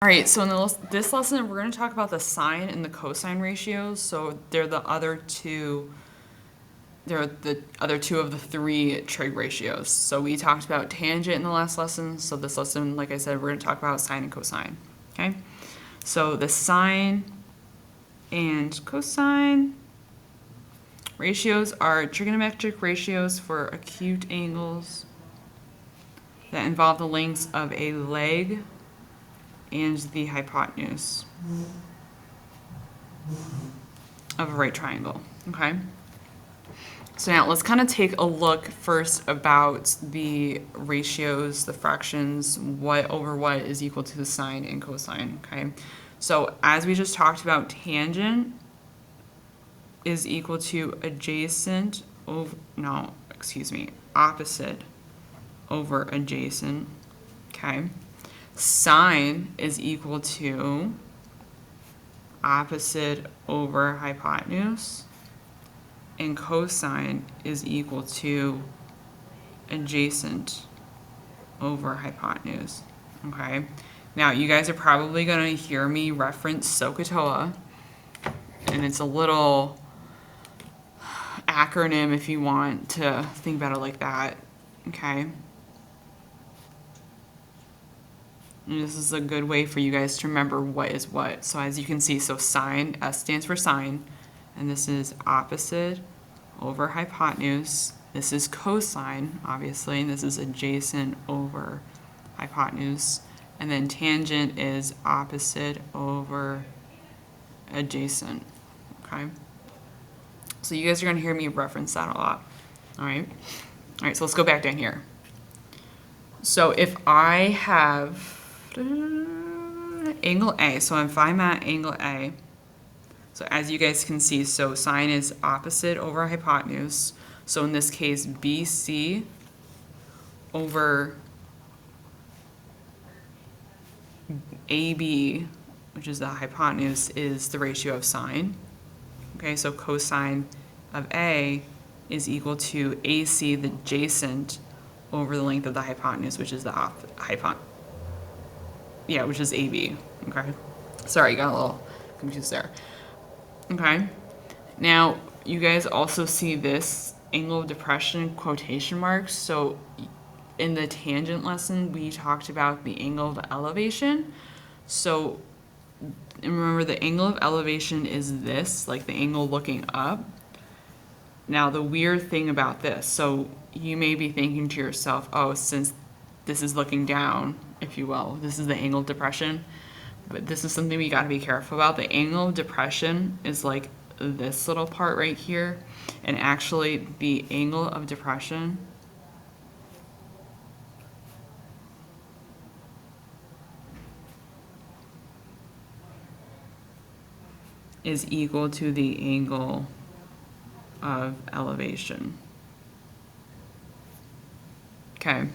All right, so in this lesson, we're going to talk about the sine and the cosine ratios. So they're the other two. They're the other two of the three trig ratios. So we talked about tangent in the last lesson. So this lesson, like I said, we're going to talk about sine and cosine. Okay, so the sine and cosine ratios are trigonometric ratios for acute angles that involve the lengths of a leg and the hypotenuse of a right triangle, okay? So now let's kind of take a look first about the ratios, the fractions, what over what is equal to the sine and cosine, okay? So as we just talked about, tangent is equal to adjacent over, no, excuse me, opposite over adjacent, okay? Sine is equal to opposite over hypotenuse, and cosine is equal to adjacent over hypotenuse, okay? Now, you guys are probably going to hear me reference SOHCAHTOA, and it's a little acronym if you want to think about it like that, okay? And this is a good way for you guys to remember what is what. So as you can see, so sine, S stands for sine, and this is opposite over hypotenuse. This is cosine, obviously, and this is adjacent over hypotenuse. And then tangent is opposite over adjacent, okay? So you guys are gonna hear me reference that a lot, all right? All right, so let's go back down here. So if I have angle A, so if I'm at angle A, so as you guys can see, so sine is opposite over hypotenuse. So in this case, BC over AB, which is the hypotenuse, is the ratio of sine. Okay, so cosine of A is equal to AC, the adjacent, over the length of the hypotenuse, which is the which is AB, okay? Sorry, got a little confused there. Okay, now you guys also see this angle of depression quotation marks. So in the tangent lesson, we talked about the angle of elevation. So remember, the angle of elevation is this, like the angle looking up. Now the weird thing about this, so you may be thinking to yourself, oh, since this is looking down, if you will, this is the angle of depression. But this is something we got to be careful about. The angle of depression is like this little part right here, and actually the angle of depression is equal to the angle of elevation. Okay,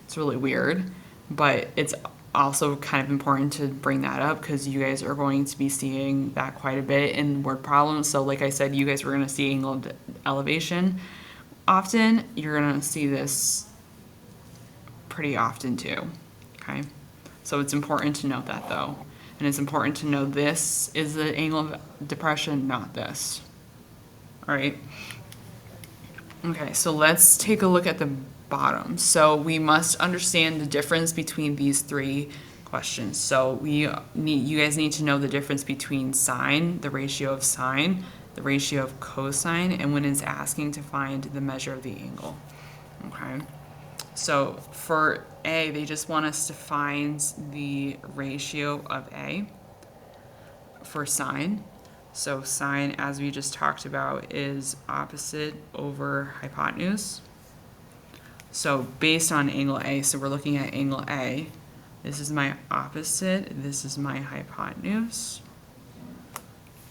it's really weird, but it's also kind of important to bring that up because you guys are going to be seeing that quite a bit in word problems. So like I said, you guys were going to see angle of elevation often. You're going to see this pretty often too, okay? So it's important to note that though. And it's important to know this is the angle of depression, not this. All right. Okay, so let's take a look at the bottom. So we must understand the difference between these three questions. So you guys need to know the difference between sine, the ratio of sine, the ratio of cosine, and when it's asking to find the measure of the angle. Okay. So for A, they just want us to find the ratio of A for sine. So sine, as we just talked about, is opposite over hypotenuse. So based on angle A, so we're looking at angle A. This is my opposite, this is my hypotenuse.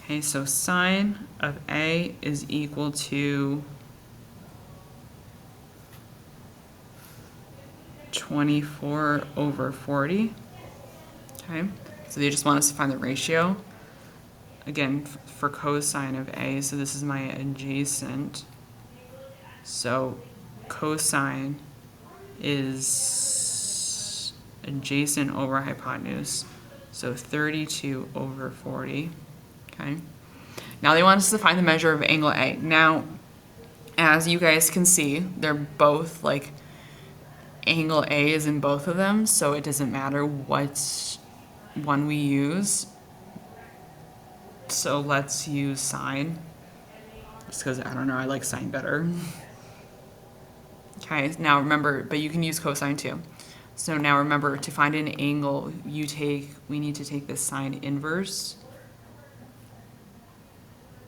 Okay, so sine of A is equal to 24 over 40. Okay, so they just want us to find the ratio. Again, for cosine of A, so this is my adjacent. So cosine is adjacent over hypotenuse. So 32 over 40, okay? Now they want us to find the measure of angle A. Now, as you guys can see, they're both like, angle A is in both of them, so it doesn't matter what one we use. So let's use sine, just because, I don't know, I like sine better. Okay, now remember, but you can use cosine too. So now remember, to find an angle, we need to take the sine inverse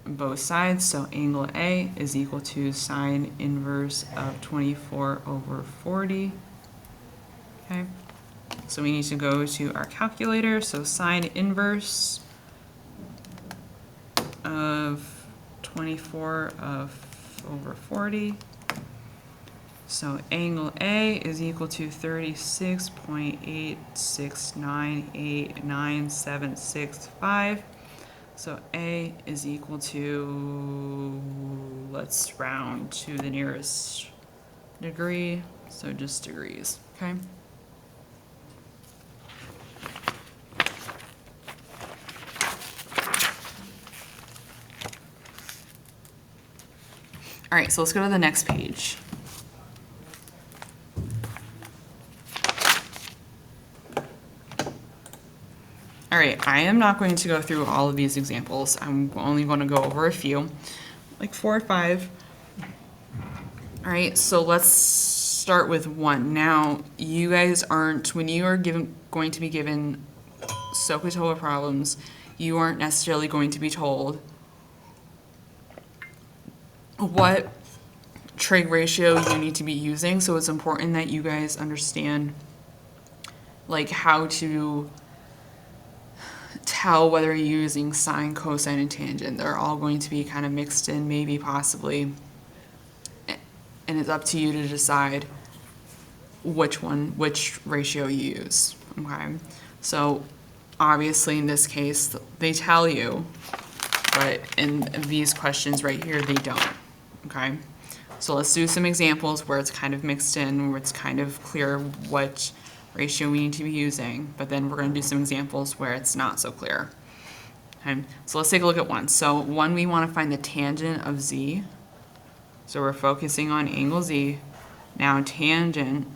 both sides. So angle A is equal to sine inverse of 24 over 40. Okay, so we need to go to our calculator. So sine inverse of 24 over 40. So angle A is equal to 36.86989765. So A is equal to, let's round to the nearest degree, so just degrees, okay? All right, so let's go to the next page. All right, I am not going to go through all of these examples. I'm only going to go over a few, like 4 or 5. All right, so let's start with 1. Now, you guys aren't, when you are going to be given SOHCAHTOA problems, you aren't necessarily going to be told what trig ratio you need to be using. So it's important that you guys understand like how to tell whether you're using sine, cosine, and tangent. They're all going to be kind of mixed in, maybe, possibly, and it's up to you to decide which ratio you use, okay? So obviously in this case, they tell you, but in these questions right here, they don't, okay? So let's do some examples where it's kind of mixed in, where it's kind of clear what ratio we need to be using, but then we're going to do some examples where it's not so clear. Okay, so let's take a look at 1. So 1, we want to find the tangent of z. So we're focusing on angle z. Now tangent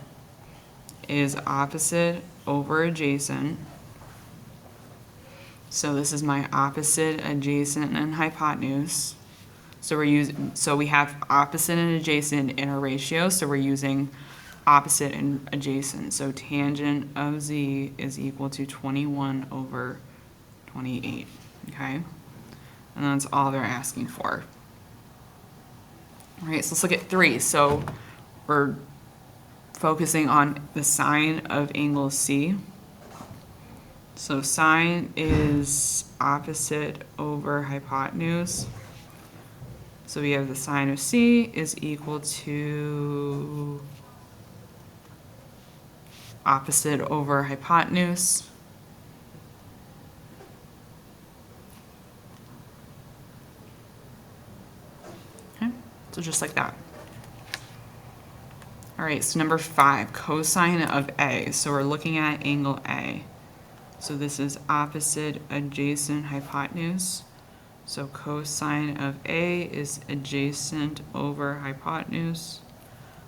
is opposite over adjacent. So this is my opposite, adjacent, and hypotenuse. So we have opposite and adjacent in our ratio, so we're using opposite and adjacent. So tangent of z is equal to 21 over 28, okay? And that's all they're asking for. All right, so let's look at 3. So we're focusing on the sine of angle C. So sine is opposite over hypotenuse. So we have the sine of C is equal to opposite over hypotenuse. Okay, so just like that. All right, so number 5, cosine of A. So we're looking at angle A. So this is opposite adjacent hypotenuse. So cosine of A is adjacent over hypotenuse.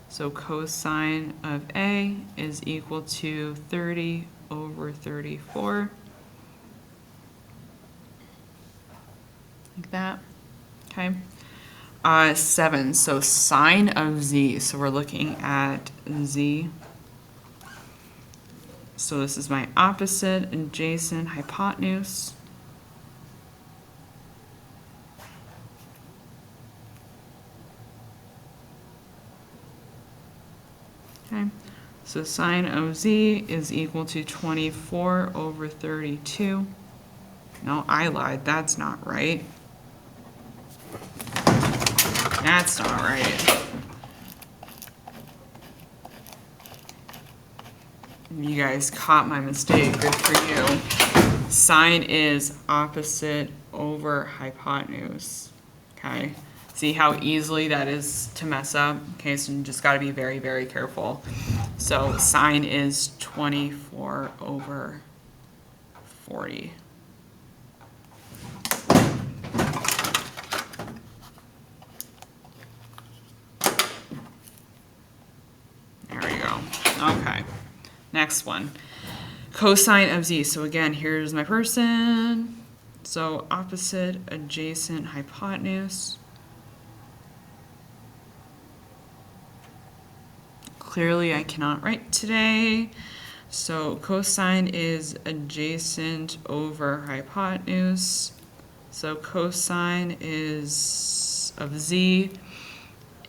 So cosine of A is equal to 30 over 34. Like that, okay? 7, so sine of Z. So we're looking at Z. So this is my opposite adjacent hypotenuse. Okay, so sine of Z is equal to 24 over 32. No, I lied, that's not right. That's not right. You guys caught my mistake, good for you. Sine is opposite over hypotenuse, okay? See how easily that is to mess up? Okay, so you just got to be very, very careful. So sine is 24 over 40. There we go. Okay, next one. Cosine of z. So again, here's my person. So opposite, adjacent, hypotenuse. Clearly I cannot write today. So cosine is adjacent over hypotenuse. So cosine is of z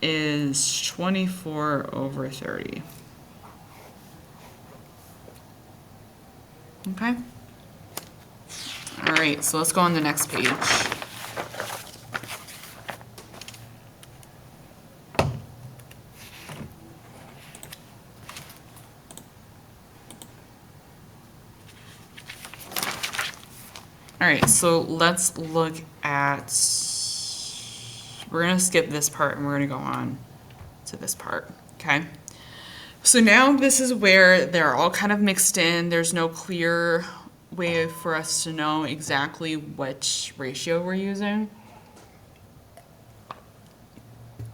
is 24 over 30. Okay. All right, so let's go on the next page. All right, so let's look at, we're gonna skip this part and we're gonna go on to this part, okay? So now this is where they're all kind of mixed in. There's no clear way for us to know exactly which ratio we're using.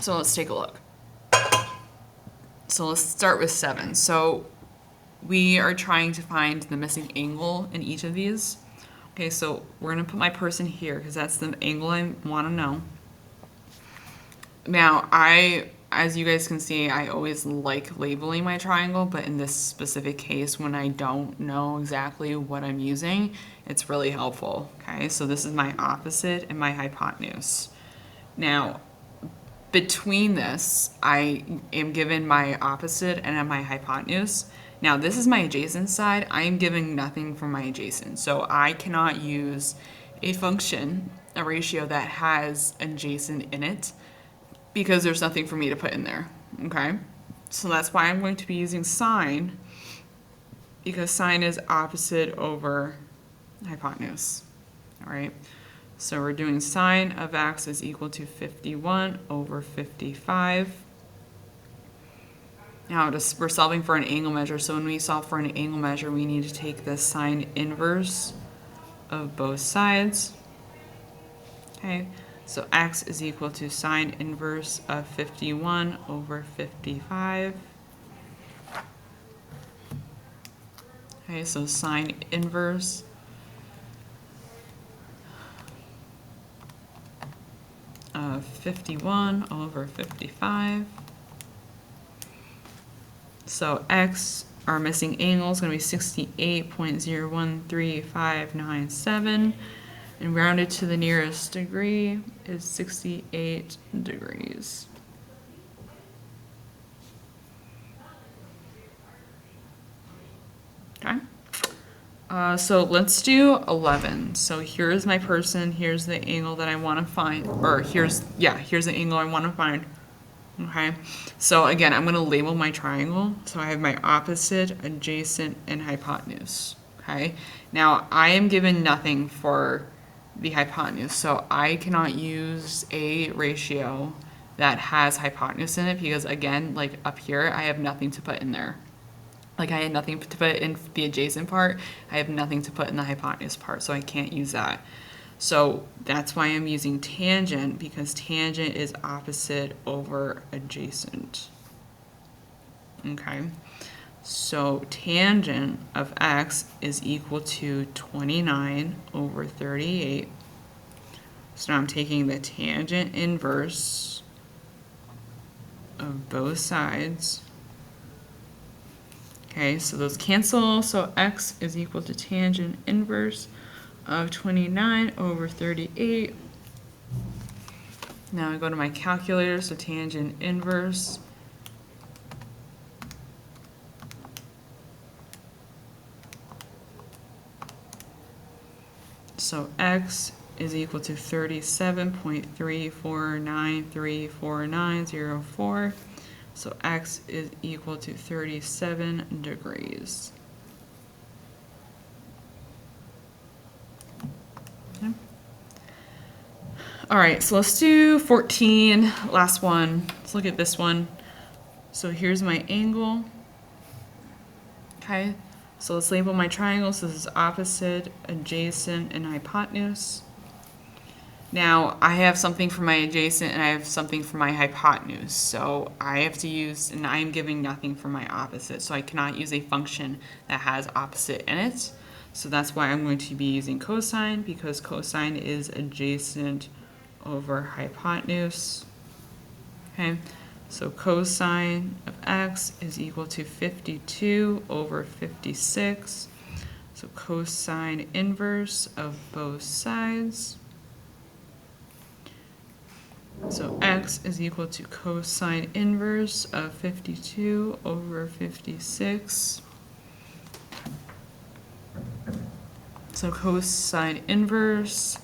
So let's take a look. So let's start with 7. So we are trying to find the missing angle in each of these. Okay, so we're gonna put my person here because that's the angle I wanna know. Now, as you guys can see, I always like labeling my triangle, but in this specific case, when I don't know exactly what I'm using, it's really helpful, okay? So this is my opposite and my hypotenuse. Now, between this, I am given my opposite and my hypotenuse. Now, this is my adjacent side. I am giving nothing for my adjacent. So I cannot use a function, a ratio that has adjacent in it, because there's nothing for me to put in there, okay? So that's why I'm going to be using sine, because sine is opposite over hypotenuse, all right? So we're doing sine of x is equal to 51 over 55. Now we're solving for an angle measure, so when we solve for an angle measure, we need to take the sine inverse of both sides, okay? So x is equal to sine inverse of 51 over 55. Okay, so sine inverse of 51 over 55. So x, our missing angle, is going to be 68.013597. And rounded to the nearest degree is 68 degrees. Okay. So let's do 11. So here's my person. Here's the angle that I want to find. Or here's the angle I want to find. Okay. So again, I'm going to label my triangle. So I have my opposite, adjacent, and hypotenuse. Okay. Now I am given nothing for the hypotenuse, so I cannot use a ratio that has hypotenuse in it because, again, like up here, I have nothing to put in there. Like I had nothing to put in the adjacent part, I have nothing to put in the hypotenuse part, so I can't use that. So that's why I'm using tangent, because tangent is opposite over adjacent. Okay. So tangent of x is equal to 29 over 38. So now I'm taking the tangent inverse of both sides. Okay, so those cancel. So x is equal to tangent inverse of 29 over 38. Now I go to my calculator, so tangent inverse so x is equal to 37.34934904. So x is equal to 37 degrees. Okay. All right, so let's do 14, last one. Let's look at this one. So here's my angle. Okay, so let's label my triangles. This is opposite, adjacent, and hypotenuse. Now, I have something for my adjacent and I have something for my hypotenuse. So I have to use, and I'm giving nothing for my opposite. So I cannot use a function that has opposite in it. So that's why I'm going to be using cosine, because cosine is adjacent over hypotenuse. Okay, so cosine of x is equal to 52 over 56. So cosine inverse of both sides. So x is equal to cosine inverse of 52 over 56. So cosine inverse,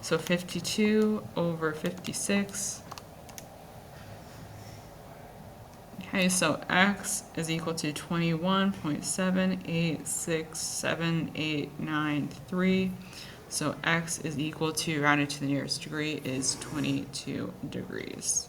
so 52 over 56. Okay, so x is equal to 21.786789.3. So x is equal to, rounded to the nearest degree, is 22 degrees.